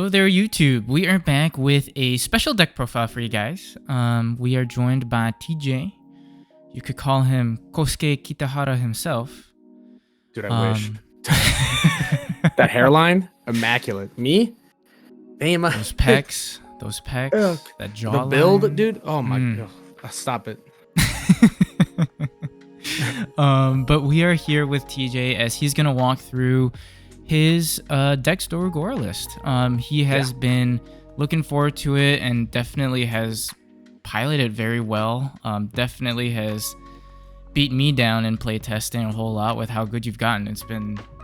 Hello there, YouTube. We are back with a special deck profile for you guys. We are joined by TJ. You could call him Kosuke Kitahara himself. Dude, I wish. That hairline, immaculate. Me? Damn. Those pecs, that jawline. The build, dude. Oh my god. Stop it. But we are here with TJ as he's gonna walk through his DexDorugora list. He has been looking forward to it and definitely has piloted very well. Definitely has beat me down in playtesting a whole lot with how good you've gotten.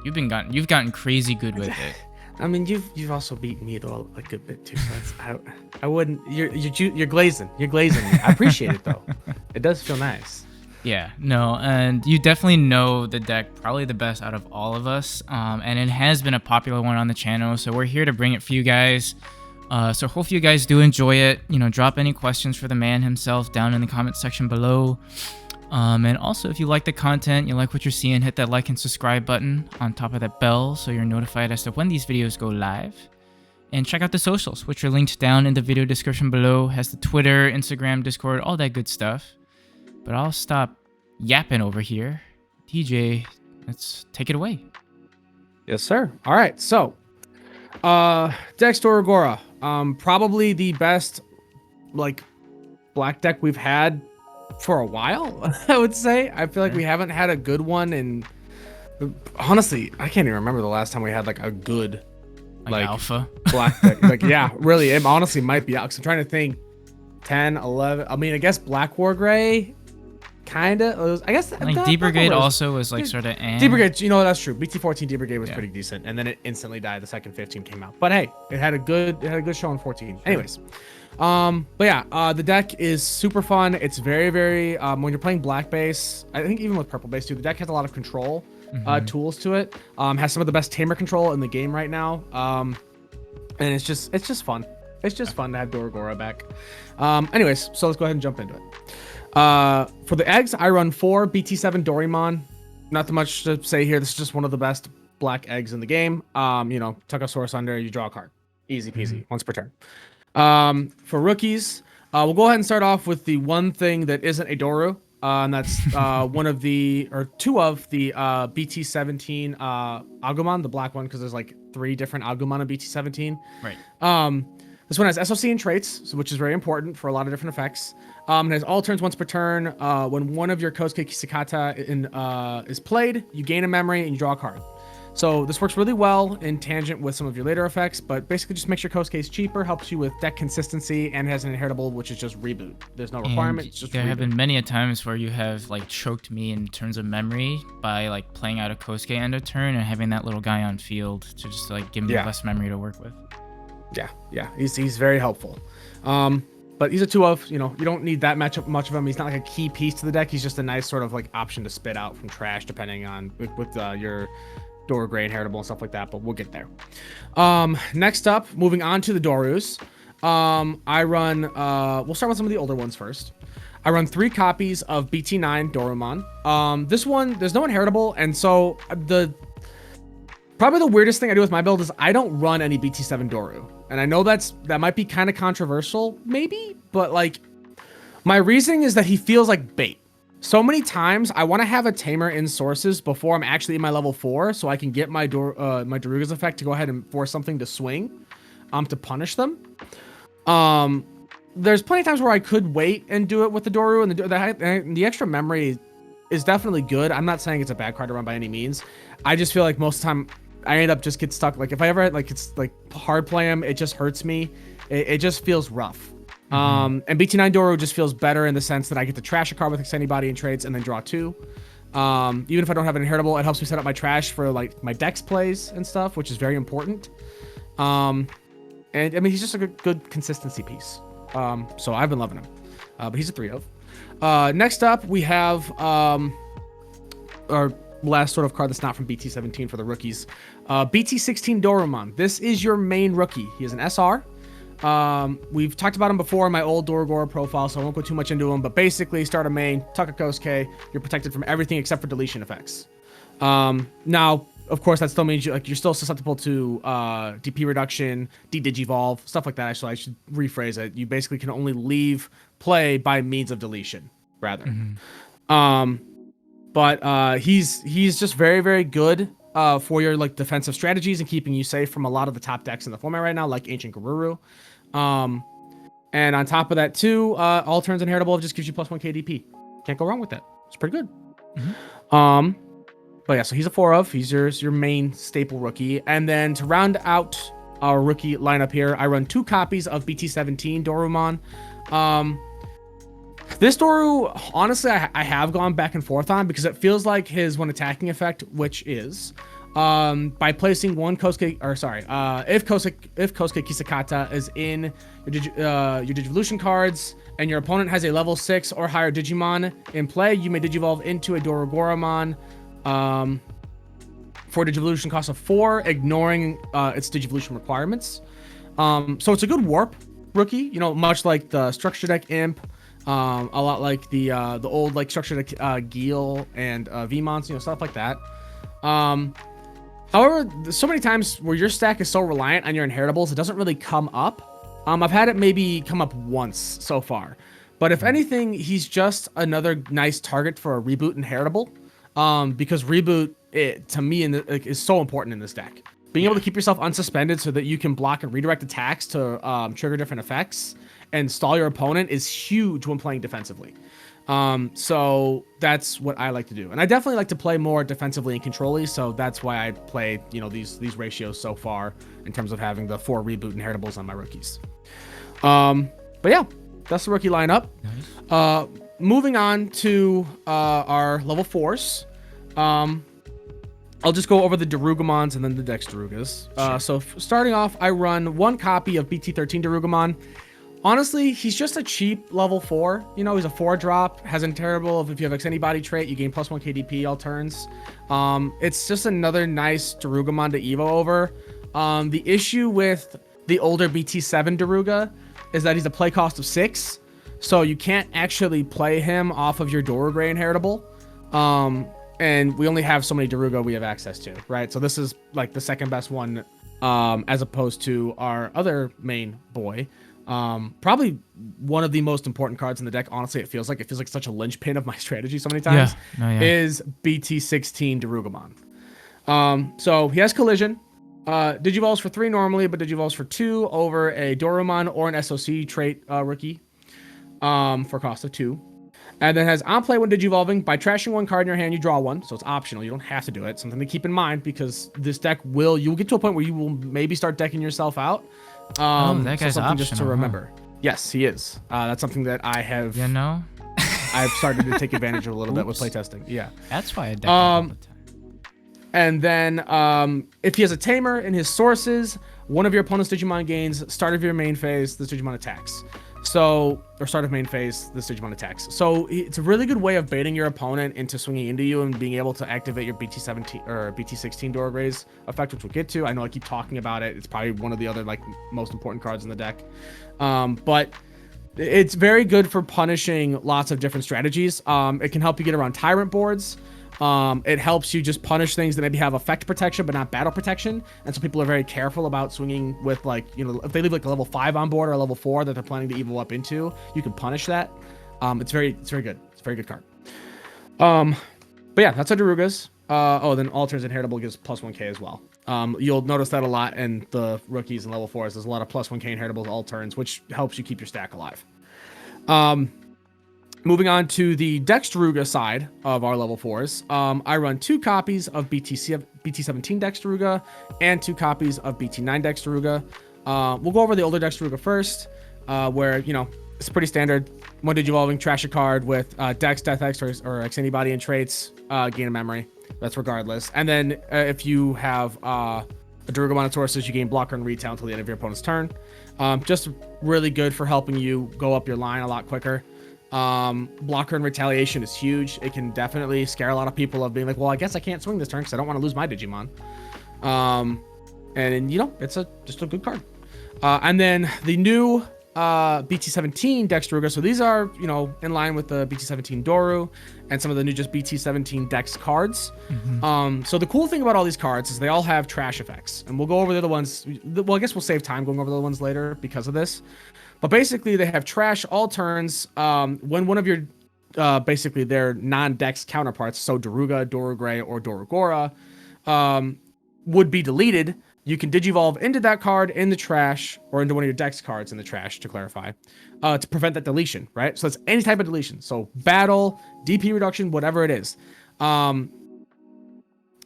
You've gotten crazy good with it. I mean, you've also beaten me though a good bit too. So I wouldn't. You're glazing. You're glazing me. I appreciate it though. It does feel nice. Yeah, no, and you definitely know the deck probably the best out of all of us, and it has been a popular one on the channel, so we're here to bring it for you guys. So hopefully you guys do enjoy it. You know, drop any questions for the man himself down in the comment section below. And also, if you like the content, you like what you're seeing, hit that like and subscribe button on top of that bell so you're notified as to when these videos go live. And check out the socials, which are linked down in the video description below. Has the Twitter, Instagram, Discord, all that good stuff. But I'll stop yapping over here. TJ, let's take it away. Yes, sir. All right. So, DexDorugora, probably the best black deck we've had for a while. I would say. I feel like we haven't had a good one, and honestly, I can't even remember the last time we had a good alpha black deck. Yeah, really, it honestly might be out. 'Cause I'm trying to think. 10, 11. I mean, I guess Black War Gray. Kinda, I guess. Deep Brigade also was sort of. Deep Brigade, that's true. BT-14 Deep Brigade was pretty decent, and then it instantly died the second 15 came out. But hey, it had a good show in 14. Anyways, but yeah, the deck is super fun. It's very, very when you're playing black base. I think even with purple base too, the deck has a lot of control tools to it. Has some of the best tamer control in the game right now. And it's just fun. It's just fun to have Dorugora back. Anyways, so let's go ahead and jump into it. For the eggs, I run 4 BT-17 Dorugoramon. Not too much to say here. This is just one of the best black eggs in the game. Tuck a source under, you draw a card. Easy peasy, once per turn. For rookies, we'll go ahead and start off with the one thing that isn't a Doru, and that's two of the BT-17 Agumon, the black one, because there's 3 different Agumon in BT-17. Right. This one has SOC and traits, which is very important for a lot of different effects. It has all turns once per turn. When one of your Kosuke Kisakata is played, you gain a memory and you draw a card. So this works really well in tangent with some of your later effects, but basically just makes your Kosuke's cheaper, helps you with deck consistency, and has an inheritable, which is just reboot. There's no requirement. It's just there reboot. Have been many a times where you have choked me in terms of memory by playing out a Kosuke end of turn and having that little guy on field to just give me less memory to work with. Yeah, he's very helpful. But he's a 2 of, you don't need that much of him. He's not a key piece to the deck. He's just a nice sort of option to spit out from trash, depending on with your Doru Gray inheritable and stuff like that. But we'll get there. Next up, moving on to the Dorus. I run. We'll start with some of the older ones first. I run 3 copies of BT-9 Dorugoramon. This one, there's no inheritable, and so probably the weirdest thing I do with my build is I don't run any BT-7 Doru. And I know that might be kind of controversial, maybe, but my reasoning is that he feels like bait. So many times I want to have a tamer in sources before I'm actually in my level 4, so I can get my Daruga's effect to go ahead and force something to swing, to punish them. There's plenty of times where I could wait and do it with the Doru, and the extra memory is definitely good. I'm not saying it's a bad card to run by any means. I just feel like most of the time I end up just get stuck. If I ever it's hard play him, it just hurts me. It just feels rough. And BT-9 Doru just feels better in the sense that I get to trash a card with extending body and traits and then draw 2. Even if I don't have an inheritable, it helps me set up my trash for my dex plays and stuff, which is very important. And I mean, he's just a good consistency piece. So I've been loving him. But he's a 3 of. Next up, we have our last sort of card that's not from BT-17 for the rookies. BT-16 Dorugoramon. This is your main rookie. He is an SR. We've talked about him before in my old Dorugora profile, so I won't go too much into him, but basically start a main, tuck a Kosuke, you're protected from everything except for deletion effects. Now, of course, that still means you're still susceptible to DP reduction, de-digivolve, stuff like that. Actually, I should rephrase it. You basically can only leave play by means of deletion, rather. But he's just very, very good for your like defensive strategies and keeping you safe from a lot of the top decks in the format right now, like Ancient Garuru. And on top of that too, all turns inheritable just gives you +1 KDP. Can't go wrong with that. It's pretty good. But yeah, so he's a 4 of. He's your main staple rookie. And then to round out our rookie lineup here, I run 2 copies of BT-17 Dorumon. This Doru, honestly, I have gone back and forth on because it feels like his one attacking effect, which is by placing one Kosuke, or sorry, if Kosuke Kisakata is in your Digivolution cards and your opponent has a level 6 or higher Digimon in play, you may Digivolve into a Dorugoramon for Digivolution cost of 4, ignoring its Digivolution requirements. So it's a good warp rookie, you know, much like the Structure Deck Imp, a lot like the old like Structure Deck Geel and Vmons, you know, stuff like that. However, there's so many times where your stack is so reliant on your inheritables, it doesn't really come up. I've had it maybe come up once so far. But if anything, he's just another nice target for a reboot inheritable. Because reboot, to me, is so important in this deck. Being able to keep yourself unsuspended so that you can block and redirect attacks to trigger different effects and stall your opponent is huge when playing defensively. So that's what I like to do. And I definitely like to play more defensively and controlly, so that's why I play, you know, these ratios so far in terms of having the 4 reboot inheritables on my rookies. But yeah, that's the rookie lineup. Nice. Moving on to our level 4s. I'll just go over the Darugamons and then the DexDorugas. Sure. So starting off, I run 1 copy of BT-13 Darugamon. Honestly, he's just a cheap level 4. You know, he's a 4-drop, has a terrible, if you have Anybody trait, you gain +1 KDP all turns. It's just another nice Darugamon to Evo over. The issue with the older BT-7 Daruga is that he's a play cost of 6. So you can't actually play him off of your Dorugray inheritable. And we only have so many Daruga we have access to, right? So this is like the second best one as opposed to our other main boy. Probably one of the most important cards in the deck. Honestly, it feels like such a linchpin of my strategy so many times. Is BT-16 Darugamon. So he has collision. Digivolves for 3 normally, but Digivolves for 2 over a Dorumon or an SOC trait rookie for cost of 2. And then has on play when Digivolving. By trashing 1 card in your hand, you draw 1. So it's optional. You don't have to do it. Something to keep in mind because this deck you'll get to a point where you will maybe start decking yourself out. That guy's so something optional, just to remember. Huh? Yes, he is. That's something that I have. You know, I've started to take advantage of a little bit with playtesting. Yeah, that's why I deck all the time. And then if he has a Tamer in his sources, one of your opponent's Digimon gains. Start of your main phase, this Digimon attacks. So, or start of main phase, this Digimon attacks. So it's a really good way of baiting your opponent into swinging into you and being able to activate your BT-17 or BT-16 Dorugray's effect, which we'll get to. I know I keep talking about it. It's probably one of the other like most important cards in the deck. But it's very good for punishing lots of different strategies. It can help you get around Tyrant boards. It helps you just punish things that maybe have effect protection but not battle protection, and so people are very careful about swinging with, like, you know, if they leave like a level 5 on board or a level 4 that they're planning to evo up into, you can punish that. It's very good. It's a very good card. But yeah, that's our Darugas. Then all turns inheritable gives +1k as well. You'll notice that a lot in the rookies and level 4s. There's a lot of +1k inheritable all turns, which helps you keep your stack alive. Moving on to the DexDoruga side of our level 4s, I run 2 copies of BT-17 DexDoruga and 2 copies of BT-9 DexDoruga. We'll go over the older DexDoruga first, where, you know, it's pretty standard. One Digivolving, trash a card with Dex, Death X, or X Anybody and traits, gain a memory. That's regardless. And then if you have a Darugamon of sources, you gain blocker and retail until the end of your opponent's turn. Just really good for helping you go up your line a lot quicker. Blocker and retaliation is huge. It can definitely scare a lot of people of being like, well, I guess I can't swing this turn because I don't want to lose my Digimon. And you know, it's just a good card. And then the new BT-17 DexDorugo. So these are, you know, in line with the BT-17 Doru and some of the new just BT-17 Dex cards. So the cool thing about all these cards is they all have trash effects, and we'll go over the other ones. Well, I guess we'll save time going over the other ones later because of this. But basically, they have trash all turns when one of your basically their non-Dex counterparts, so Daruga, Dorugray, or Dorugora, would be deleted. You can digivolve into that card in the trash, or into one of your Dex cards in the trash, to clarify, to prevent that deletion, right? So it's any type of deletion. So battle, DP reduction, whatever it is.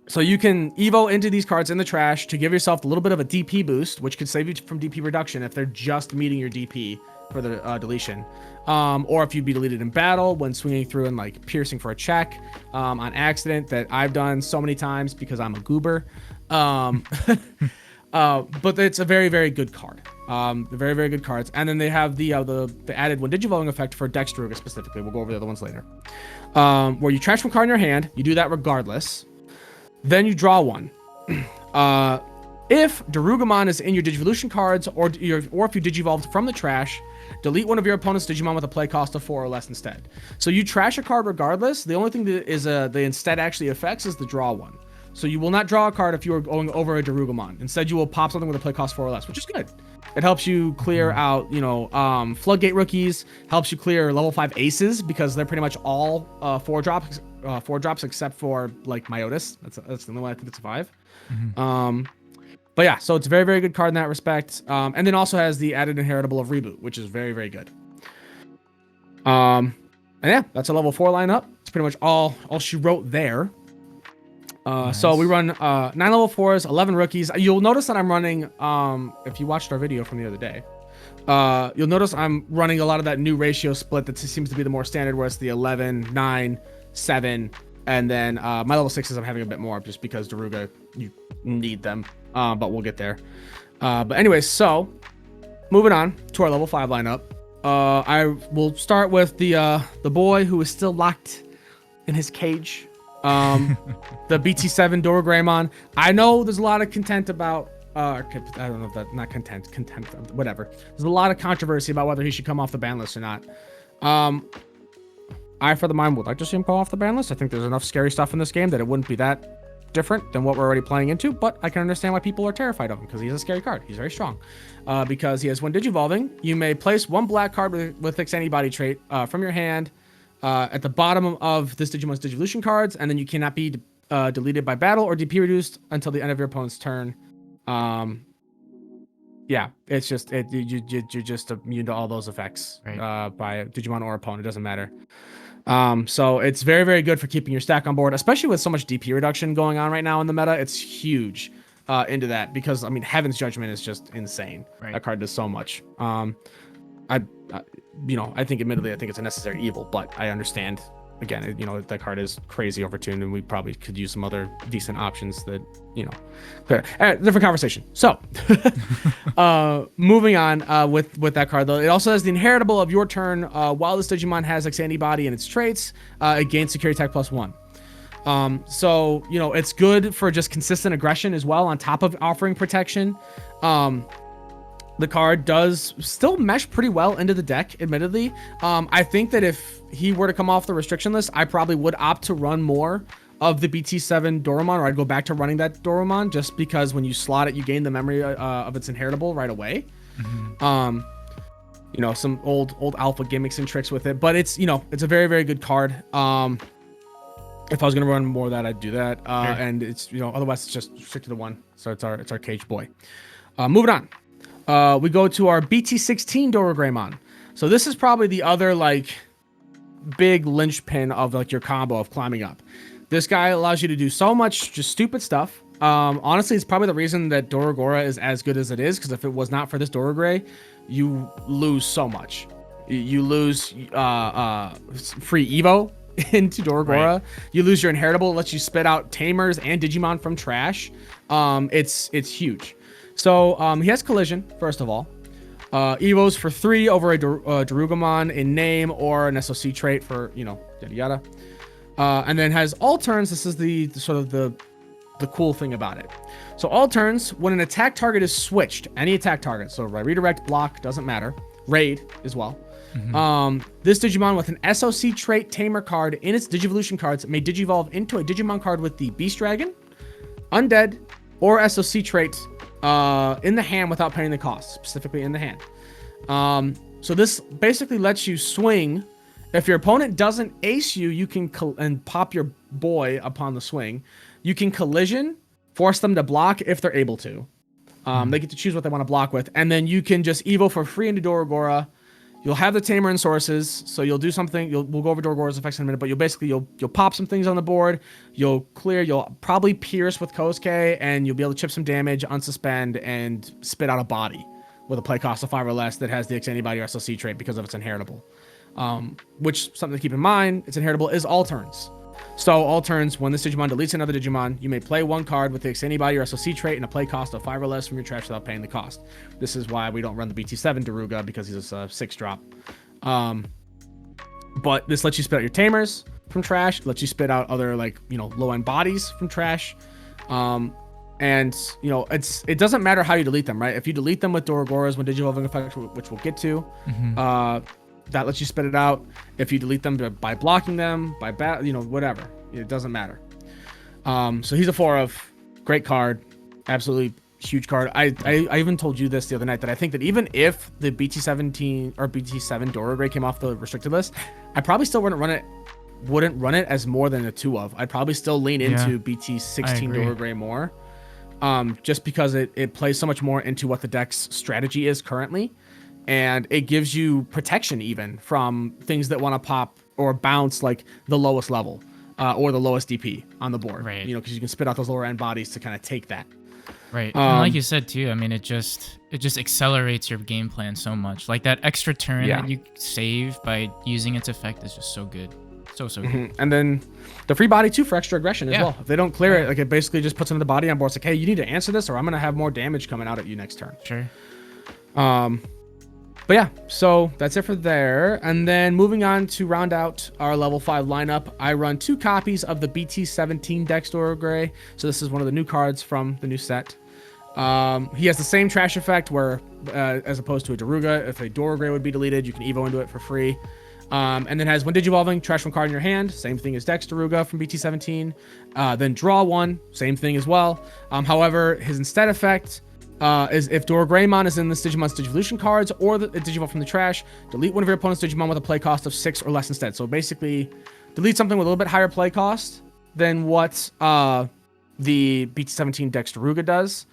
So you can evo into these cards in the trash to give yourself a little bit of a DP boost, which could save you from DP reduction if they're just meeting your DP for the deletion. Or if you'd be deleted in battle when swinging through and like piercing for a check on accident, that I've done so many times because I'm a goober. But it's a very, very good card. Very, very good cards. And then they have the added when digivolving effect for DexDorugo specifically. We'll go over the other ones later. Where you trash one card in your hand, you do that regardless. Then you draw one. If Dorugoramon is in your Digivolution cards, or if you digivolved from the trash, delete one of your opponent's Digimon with a play cost of 4 or less instead. So you trash a card regardless. The only thing that is the instead actually affects is the draw one. So you will not draw a card if you are going over a Dorugoramon. Instead, you will pop something with a play cost 4 or less, which is good. It helps you clear out, you know, Floodgate rookies. Helps you clear level 5 aces because they're pretty much all 4-drops. 4-drops except for like Myotis. That's the only one I think it's a 5. But yeah, so it's a very, very good card in that respect. And then also has the added inheritable of Reboot, which is very, very good. And yeah, that's a level 4 lineup. It's pretty much all she wrote there. Nice. So we run 9 level 4s, 11 rookies. You'll notice that I'm running, if you watched our video from the other day, you'll notice I'm running a lot of that new ratio split that seems to be the more standard, where it's the 11, 9, 7, and then my level 6s I'm having a bit more just because Daruga, you need them, but we'll get there. But anyways, so moving on to our level 5 lineup. I will start with the boy who is still locked in his cage. The BT-7 Dorugoramon. I know there's a lot of content about I don't know if that, not contempt, whatever. There's a lot of controversy about whether he should come off the ban list or not. I, for the mind, would like to see him come off the ban list. I think there's enough scary stuff in this game that it wouldn't be that different than what we're already playing into, but I can understand why people are terrified of him, because he's a scary card. He's very strong. Because he has one Digivolving. You may place one black card with fixed antibody trait from your hand at the bottom of this Digimon's Digivolution cards, and then you cannot be deleted by battle or DP reduced until the end of your opponent's turn. Yeah, it's just you're just immune to all those effects, right, by Digimon or opponent. It doesn't matter. So it's very, very good for keeping your stack on board, especially with so much DP reduction going on right now in the meta. It's huge into that, because I mean, Heaven's Judgment is just insane. Right. That card does so much. I think admittedly, I think it's a necessary evil, but I understand. Again, that card is crazy overtuned, and we probably could use some other decent options that, different conversation. So, moving on with that card, though, it also has the inheritable of your turn. While this Digimon has X antibody in its traits, it gains security attack +1. So, it's good for just consistent aggression as well, on top of offering protection. The card does still mesh pretty well into the deck, admittedly. I think that if he were to come off the restriction list, I probably would opt to run more of the BT-7 Dorugoramon, or I'd go back to running that Dorugoramon, just because when you slot it, you gain the memory of its inheritable right away. Mm-hmm. Some old alpha gimmicks and tricks with it, but it's a very, very good card. If I was gonna run more of that, I'd do that. Sure. And it's otherwise it's just stick to the one. So it's our cage boy. Moving on. We go to our BT-16 Dorugoramon. So this is probably the other big linchpin of your combo of climbing up. This guy allows you to do so much just stupid stuff. Honestly, it's probably the reason that Dorugora is as good as it is, because if it was not for this Dorugray, you lose so much. You lose free Evo into Dorugora. Right. You lose your inheritable. It lets you spit out Tamers and Digimon from trash. It's huge. So he has collision, first of all. Evos for 3 over a Dorugoramon in name, or an SOC trait for, yada yada. And then has all turns. This is the sort of the cool thing about it. So all turns, when an attack target is switched, any attack target, so redirect, block, doesn't matter, raid as well. This Digimon with an SOC trait Tamer card in its Digivolution cards may Digivolve into a Digimon card with the Beast Dragon, Undead, or SOC trait in the hand without paying the cost, specifically in the hand. So this basically lets you swing. If your opponent doesn't ace you, you can and pop your boy upon the swing. You can collision, force them to block if they're able to. They get to choose what they want to block with, and then you can just evo for free into Dorogora. You'll have the Tamer and sources, so you'll do something. We'll go over Dorogora's effects in a minute, but you'll pop some things on the board. You'll clear. You'll probably pierce with Kosuke, and you'll be able to chip some damage, unsuspend, and spit out a body with a play cost of 5 or less that has the X-Antibody or SLC trait because of its inheritable. Which, something to keep in mind, its inheritable is all turns. So all turns, when this Digimon deletes another Digimon, you may play one card with the X-Antibody or SLC trait and a play cost of 5 or less from your trash without paying the cost. This is why we don't run the BT-7 Daruga, because he's a 6-drop. But this lets you spit out your Tamers from trash, lets you spit out other, like, you know, low-end bodies from trash. And, you know, it doesn't matter how you delete them, right? If you delete them with Dorogora's when Digivolving effect, which we'll get to, that lets you spit it out. If you delete them by blocking them, you know, whatever, it doesn't matter. So he's a 4 of, great card, absolutely huge card. I even told you this the other night that I think that even if the BT-17 or BT-7 Dorogray came off the restricted list, I probably still wouldn't run it as more than a 2 of. I'd probably still lean into BT-16 Dorogray more, just because it plays so much more into what the deck's strategy is currently. And it gives you protection even from things that want to pop or bounce like the lowest level or the lowest DP on the board. Right. You know, because you can spit out those lower end bodies to kind of take that. Right. And like you said too, I mean, it just accelerates your game plan so much. Like that extra turn that you save by using its effect is just so good. So good. And then the free body too for extra aggression as well. If they don't clear it, like it basically just puts another body on board. It's like, hey, you need to answer this or I'm going to have more damage coming out at you next turn. Sure. But yeah, so that's it for there. And then moving on to round out our level 5 lineup, I run 2 copies of the BT-17 DexDorugoramon. So this is one of the new cards from the new set. He has the same trash effect where, as opposed to a Daruga, if a Dorogray would be deleted, you can evo into it for free. And then has when Digivolving, trash one card in your hand, same thing as DexDoruga from BT-17. Then draw one, same thing as well. However, his instead effect is if Dorogramon is in this Digimon's Digivolution cards or the Digivolve from the trash, delete one of your opponent's Digimon with a play cost of 6 or less instead. So basically, delete something with a little bit higher play cost than what the BT-17 DexDoruga does.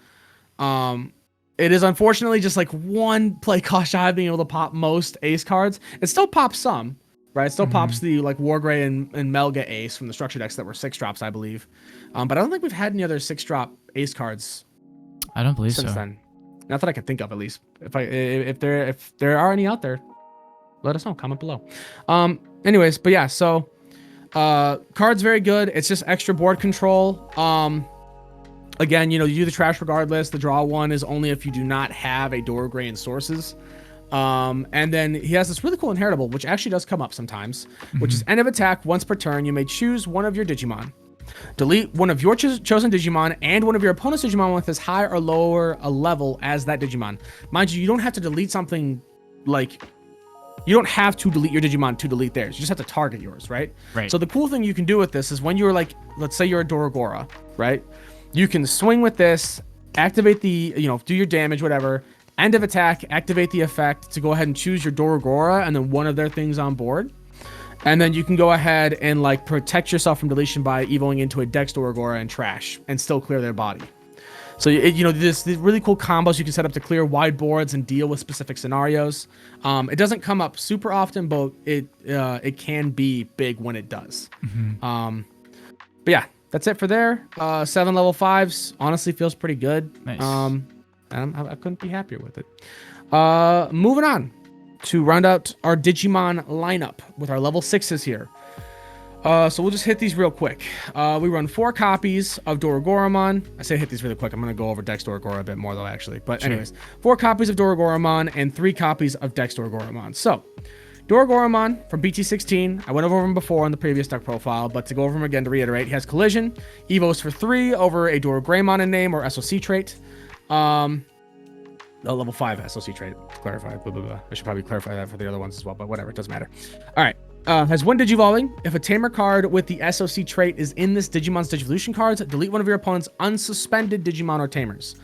It is unfortunately just like one play cost shy of being able to pop most ace cards. It still pops some, right? It still pops the like Wargray and Melga ace from the structure decks that were 6-drops, I believe. But I don't think we've had any other 6-drop ace cards. I don't believe since so. Then. Not that I can think of, at least. If there are any out there, let us know. Comment below. Anyways, but yeah, so card's very good. It's just extra board control. Again, you know, you do the trash regardless. The draw one is only if you do not have a Dorogray and sources. And then he has this really cool inheritable, which actually does come up sometimes, which is end of attack. Once per turn, you may choose one of your Digimon. Delete one of your chosen Digimon and one of your opponent's Digimon with as high or lower a level as that Digimon. Mind you, you don't have to delete something like... You don't have to delete your Digimon to delete theirs. You just have to target yours, right? Right. So the cool thing you can do with this is when you're like... Let's say you're a Dorogora, right? You can swing with this, activate the... You know, do your damage, whatever. End of attack, activate the effect to go ahead and choose your Dorogora and then one of their things on board. And then you can go ahead and like protect yourself from deletion by evoing into a DexDorugora and trash and still clear their body. So, you know, these really cool combos you can set up to clear wide boards and deal with specific scenarios. It doesn't come up super often, but it can be big when it does. But yeah, that's it for there. 7 level 5s honestly feels pretty good. Nice. I couldn't be happier with it. Moving on to round out our Digimon lineup with our level 6s here. So we'll just hit these real quick. We run 4 copies of Dorugoramon. I say hit these really quick. I'm going to go over DexDorugora a bit more though, actually. But anyways, 4 copies of Dorugoramon and 3 copies of DexDorugoramon. So, Dorugoramon from BT-16. I went over him before on the previous deck profile, but to go over him again to reiterate, he has Collision, Evos for 3 over a Dorogramon in name or SOC trait. a level 5 SOC trait. Clarify. Blah, blah, blah. I should probably clarify that for the other ones as well, but whatever. It doesn't matter. All right. Has one Digivolving. If a Tamer card with the SOC trait is in this Digimon's Digivolution cards, delete one of your opponent's unsuspended Digimon or Tamers.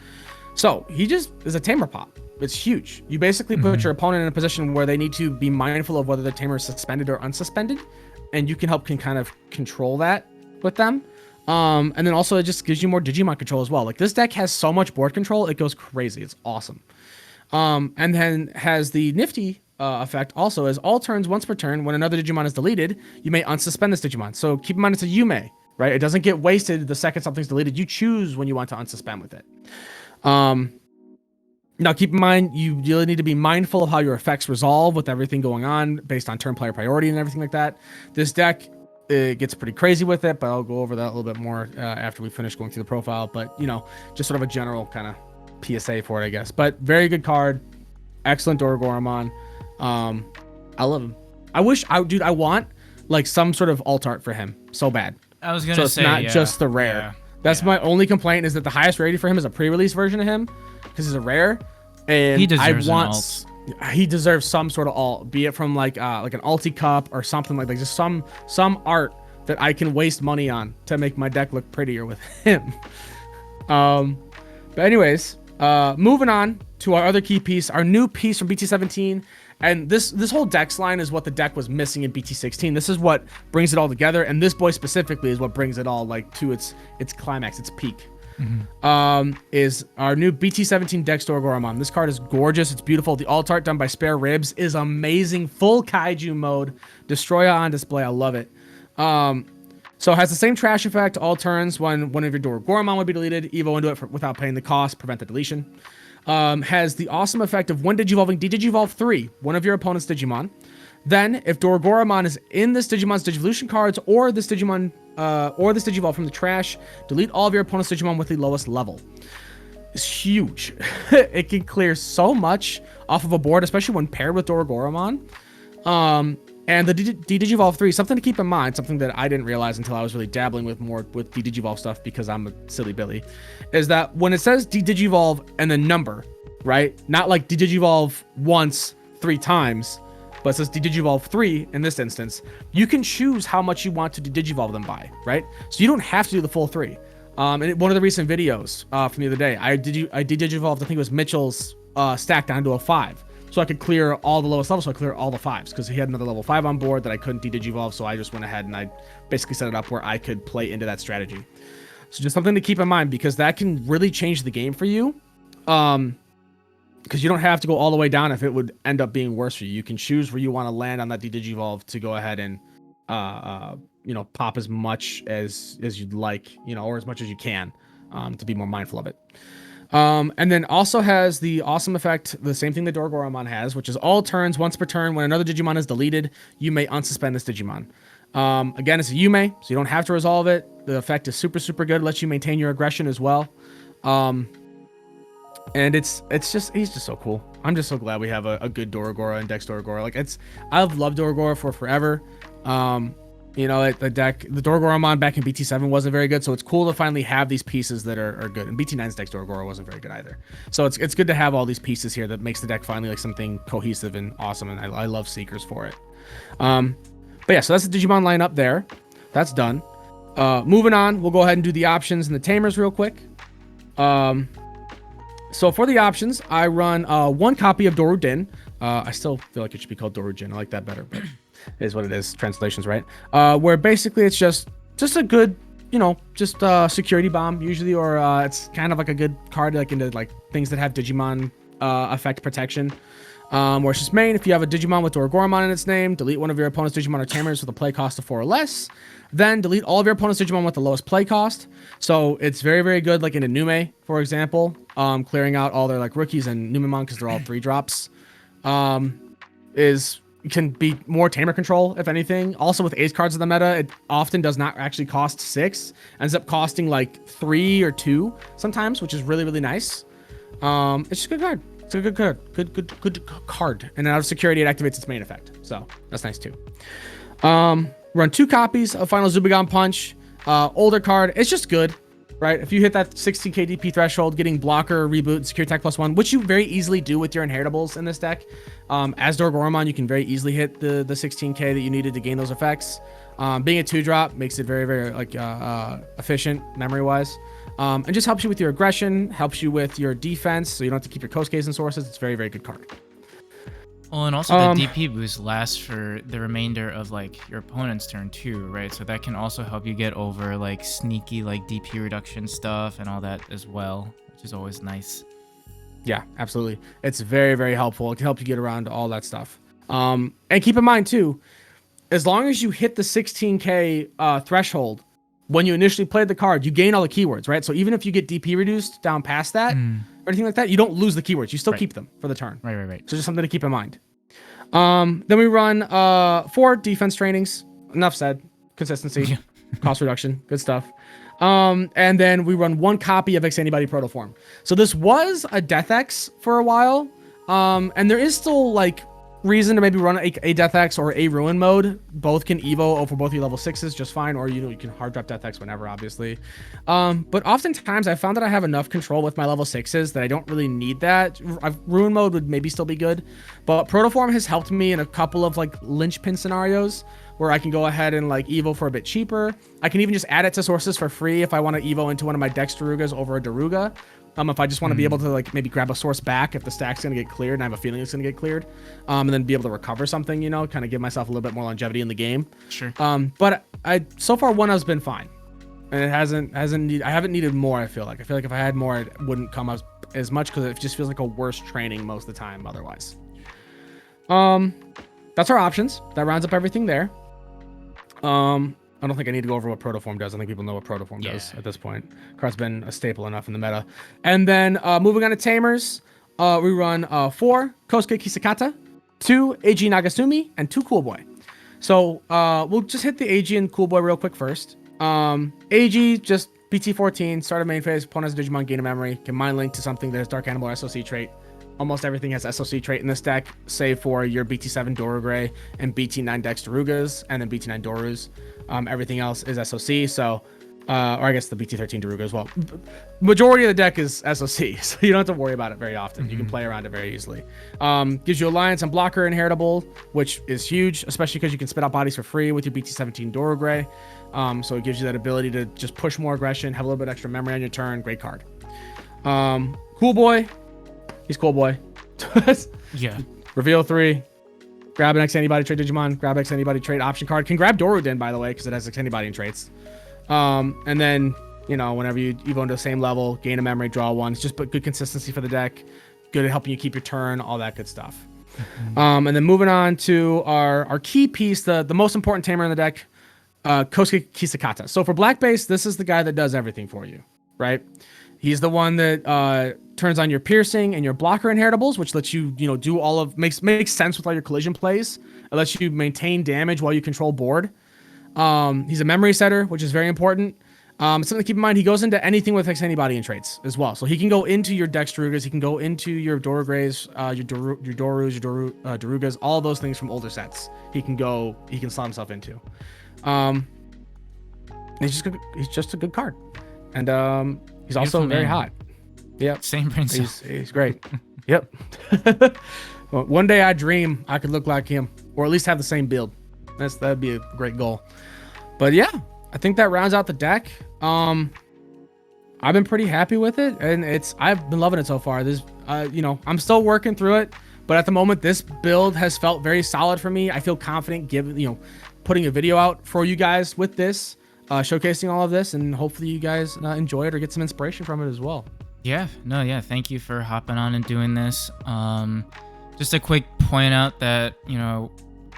So he just is a Tamer pop. It's huge. You basically put your opponent in a position where they need to be mindful of whether the Tamer is suspended or unsuspended, and you can kind of control that with them. And then also it just gives you more Digimon control as well. Like this deck has so much board control, it goes crazy. It's awesome. And then has the nifty effect also is all turns once per turn when another Digimon is deleted, you may unsuspend this Digimon. So keep in mind it's a Yume, right? It doesn't get wasted the second something's deleted. You choose when you want to unsuspend with it. Now keep in mind you really need to be mindful of how your effects resolve with everything going on based on turn player priority and everything like that. This deck, it gets pretty crazy with it, but I'll go over that a little bit more after we finish going through the profile. But you know, just sort of a general kind of PSA for it, I guess. But very good card, excellent Dorugoramon. I love him. I want like some sort of alt art for him so bad. I was gonna so it's say not just the rare. Yeah. That's my only complaint is that the highest rarity for him is a pre-release version of him because he's a rare, and he deserves an alt. He deserves some sort of alt, be it from like an ulti cup or something like that. Just some art that I can waste money on to make my deck look prettier with him. But anyways, moving on to our other key piece, our new piece from BT-17. And this whole dex line is what the deck was missing in BT-16. This is what brings it all together, and this boy specifically is what brings it all like to its climax, its peak. Is our new BT-17 DexDorugoramon. This card is gorgeous. It's beautiful. The alt art done by Spare Ribs is amazing. Full kaiju mode. Destroyer on display. I love it. So it has the same trash effect all turns when one of your Dorugoramon would be deleted. Evo into it without paying the cost. Prevent the deletion. Has the awesome effect of when Digivolving, Digivolve 3, one of your opponent's Digimon. Then, if Dorugoramon is in this Digimon's Digivolution cards or this Digimon, or this Digivolve from the trash, delete all of your opponent's Digimon with the lowest level. It's huge. It can clear so much off of a board, especially when paired with Dorugoramon. And the Digivolve 3, something to keep in mind, something that I didn't realize until I was really dabbling with Digivolve stuff because I'm a silly Billy, is that when it says Digivolve and the number, right? Not like Digivolve once 3 times, but it says Digivolve 3 in this instance. You can choose how much you want to Digivolve them by, right? So you don't have to do the full 3. And in one of the recent videos from the other day, I Digivolved, I think it was Mitchell's stack down to a 5. So I could clear all the lowest levels, so I clear all the 5s because he had another level 5 on board that I couldn't Digivolve, so I just went ahead and I basically set it up where I could play into that strategy. So just something to keep in mind because that can really change the game for you. Because you don't have to go all the way down if it would end up being worse for you. You can choose where you want to land on that Digivolve to go ahead and pop as much as you'd like, or as much as you can, to be more mindful of it. And then also has the awesome effect, the same thing that Dorugoramon has, which is all turns once per turn when another Digimon is deleted, you may unsuspend this Digimon. Again, it's a Yume, so you don't have to resolve it. The effect is super, super good. Lets you maintain your aggression as well. And he's just so cool. I'm just so glad we have a good Dorugora and DexDorugora. Like I've loved Dorugora for forever. The deck, the Dorugoramon back in BT7 wasn't very good, so it's cool to finally have these pieces that are good. And BT9's DexDorugora wasn't very good either. So it's good to have all these pieces here that makes the deck finally like something cohesive and awesome, and I love Seekers for it. But yeah, so that's the Digimon lineup there. That's done. Moving on, we'll go ahead and do the options and the Tamers real quick. So for the options, I run 1 copy of Dorudin. I still feel like it should be called Dorujin. I like that better, but it is what it is. Translations, right? Where basically it's just a good, security bomb usually, or it's kind of like a good card like into like things that have Digimon effect protection. Where it's just main, if you have a Digimon with Dorugoramon in its name, delete one of your opponent's Digimon or Tamers with a play cost of 4 or less. Then delete all of your opponent's Digimon with the lowest play cost. So it's very, very good, like in a Nume, for example, clearing out all their like rookies and Numemon because they're all 3 drops. Can be more Tamer control, if anything. Also with ace cards in the meta, it often does not actually cost 6. Ends up costing like 3 or 2 sometimes, which is really, really nice. It's just a good card. It's a good card. Good card. And then out of security, it activates its main effect. So that's nice too. Run 2 copies of Final Zubagon Punch. Older card. It's just good. right? If you hit that 16k DP threshold, getting blocker, reboot, and secure attack +1, which you very easily do with your inheritables in this deck. As Dorugoramon, you can very easily hit the 16k that you needed to gain those effects. Being a 2-drop makes it very, very like efficient memory-wise. And just helps you with your aggression, helps you with your defense, so you don't have to keep your Kosuke's and sources. It's a very, very good card. Well, and also the DP boost lasts for the remainder of like your opponent's turn too, right? So that can also help you get over like sneaky like DP reduction stuff and all that as well, which is always nice. Yeah, absolutely. It's very, very helpful. It can help you get around all that stuff. And keep in mind too, as long as you hit the 16k threshold, when you initially played the card, you gain all the keywords, right? So even if you get DP reduced down past that or anything like that, you don't lose the keywords. You still keep them for the turn. Right. So just something to keep in mind. Then we run 4 defense trainings. Enough said. Consistency, cost reduction, good stuff. And then we run 1 copy of X Antibody Protoform. So this was a Death X for a while. And there is still like reason to maybe run a Death X or a Ruin mode. Both can Evo for both your level 6s just fine, or you can hard drop Death X whenever, obviously. But oftentimes I found that I have enough control with my level 6s that I don't really need that. Ruin mode would maybe still be good, but Protoform has helped me in a couple of like linchpin scenarios where I can go ahead and like Evo for a bit cheaper. I can even just add it to sources for free if I want to Evo into one of my DexDorugas over a Daruga. If I just want to be able to like maybe grab a source back if the stack's going to get cleared and I have a feeling it's going to get cleared, and then be able to recover something, you know, kind of give myself a little bit more longevity in the game. Sure. But so far 1 has been fine, and it I haven't needed more. I feel like if I had more, it wouldn't come as much because it just feels like a worse training most of the time otherwise. That's our options. That rounds up everything there. I don't think I need to go over what Protoform does. I think people know what Protoform does at this point. Card's been a staple enough in the meta. And then moving on to Tamers, we run 4 Kosuke Kisakata, 2 AG Nagasumi, and 2 Cool Boy. So we'll just hit the AG and Cool Boy real quick first. AG, just BT-14, start of main phase, opponent has Digimon, gain a memory, can mind link to something that has Dark Animal or SOC trait. Almost everything has SOC trait in this deck, save for your BT-7 Dorugray and BT-9 DexDorugas, and then BT-9 Dorus. Everything else is SOC, so, or I guess the BT-13 Daruga as well. Majority of the deck is SOC, so you don't have to worry about it very often. You can play around it very easily. Gives you Alliance and Blocker Inheritable, which is huge, especially because you can spit out bodies for free with your BT-17 Dorugray. So it gives you that ability to just push more aggression, have a little bit extra memory on your turn. Great card. Cool Boy. He's Cool Boy. Yeah. Reveal 3. Grab an X Antibody trait Digimon. Grab X Antibody trait option card. Can grab Doruden, by the way, because it has X Antibody and traits. And then, you know, whenever you Evo into the same level, gain a memory, draw 1. It's just good consistency for the deck. Good at helping you keep your turn, all that good stuff. And then moving on to our key piece, the most important tamer in the deck, Kosuke Kisakata. So for black base, this is the guy that does everything for you, right? He's the one that turns on your piercing and your blocker inheritables, which lets you, do all of makes sense with all your collision plays. It lets you maintain damage while you control board. He's a memory setter, which is very important. Something to keep in mind, he goes into anything with X Antibody and traits as well. So he can go into your DexDorugas, he can go into your Dorugrays, your Dorus, your Darugas, all those things from older sets. He can slot himself into. He's just a good card. And he's also very hot. Yep. Same brain cell. He's great. Yep. Well, one day I dream I could look like him, or at least have the same build. That'd be a great goal. But yeah, I think that rounds out the deck. I've been pretty happy with it, and I've been loving it so far. I'm still working through it, but at the moment, this build has felt very solid for me. I feel confident putting a video out for you guys with this, showcasing all of this, and hopefully you guys enjoy it or get some inspiration from it as well. Yeah, thank you for hopping on and doing this. Just a quick point out that,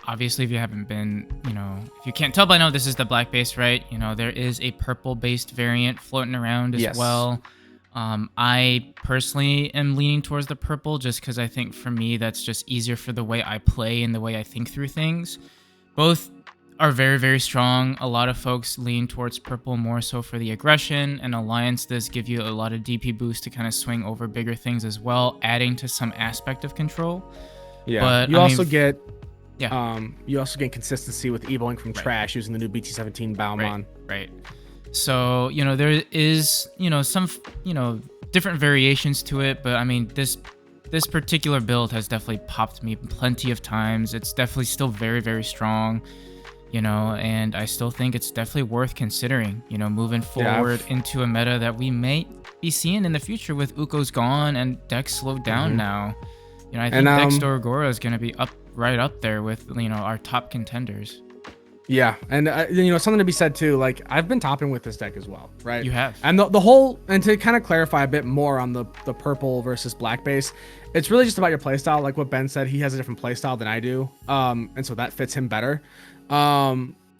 obviously if you haven't been, if you can't tell by now, this is the black base, right? There is a purple based variant floating around as well. I personally am leaning towards the purple just because I think for me, that's just easier for the way I play and the way I think through things. Both are very, very strong. A lot of folks lean towards purple more so for the aggression, and Alliance does give you a lot of DP boost to kind of swing over bigger things as well, adding to some aspect of control. Yeah, but you also get consistency with evoing from trash using the new BT-17 Baumon. Right. So, you know, there is, you know, some, you know, different variations to it, but I mean, this particular build has definitely popped me plenty of times. It's definitely still very, very strong, you know, and I still think it's definitely worth considering, you know, moving forward into a meta that we may be seeing in the future with Ukko's gone and Dex slowed down now. You know, I think DexDorugora is going to be right up there with, you know, our top contenders. Yeah, and you know, something to be said too, like I've been topping with this deck as well, right? You have. And the whole, and to kind of clarify a bit more on the purple versus black base, it's really just about your playstyle. Like what Ben said, he has a different playstyle than I do, and so that fits him better.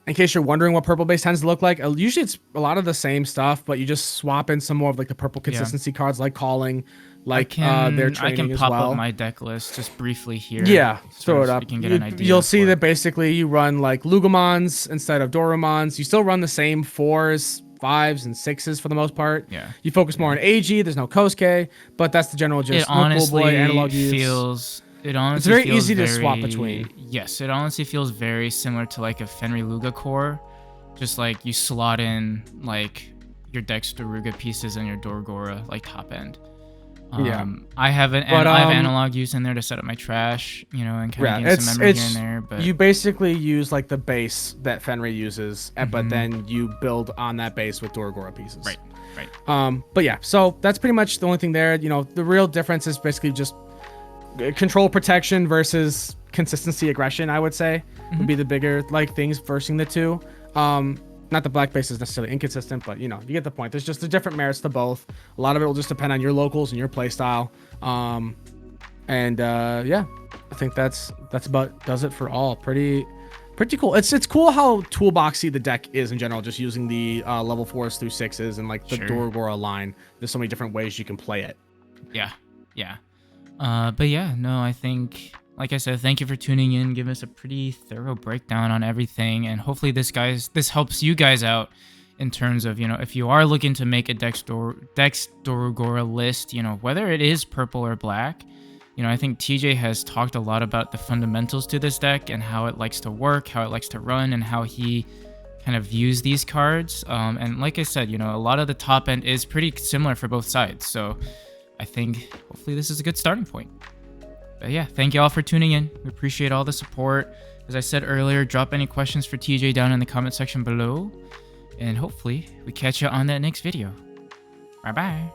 In case you're wondering what purple base tends to look like, usually it's a lot of the same stuff, but you just swap in some more of like the purple consistency cards, like calling, like their training I can as pop well. up my deck list just briefly here. Yeah, so throw it up. You can get an idea. You'll see that basically you run like Lugamons instead of Dorumons. You still run the same 4s, 5s, and 6s for the most part. Yeah. You focus more on AG. There's no Kosuke, but that's the general gist. It honestly analog feels. It's very easy to swap between. Yes, it honestly feels very similar to like a Fenrir Luga core. Just like you slot in like your DexDoruga pieces and your Dorgora like top end. I have analog use in there to set up my trash, you know, and kind of gain some memory here and there. But you basically use like the base that Fenrir uses, but then you build on that base with Dorgora pieces. Right. But yeah, so that's pretty much the only thing there. You know, the real difference is basically just control protection versus consistency aggression, I would say, would be the bigger like things versing the two. Not the black base is necessarily inconsistent, but you know, you get the point. There's just the different merits to both. A lot of it will just depend on your locals and your play style. Yeah, I think that's about does it for all. Pretty cool. It's cool how toolboxy the deck is in general, just using the level 4s through 6s and like the Dorgora line. There's so many different ways you can play it. Yeah. But yeah, no, I think, like I said, thank you for tuning in, giving us a pretty thorough breakdown on everything, and hopefully this helps you guys out in terms of, you know, if you are looking to make a DexDorugora list, you know, whether it is purple or black. You know, I think TJ has talked a lot about the fundamentals to this deck and how it likes to work, how it likes to run, and how he kind of views these cards. And like I said, you know, a lot of the top end is pretty similar for both sides, so I think hopefully this is a good starting point. But yeah, thank you all for tuning in. We appreciate all the support. As I said earlier, drop any questions for TJ down in the comment section below. And hopefully we catch you on that next video. Bye-bye.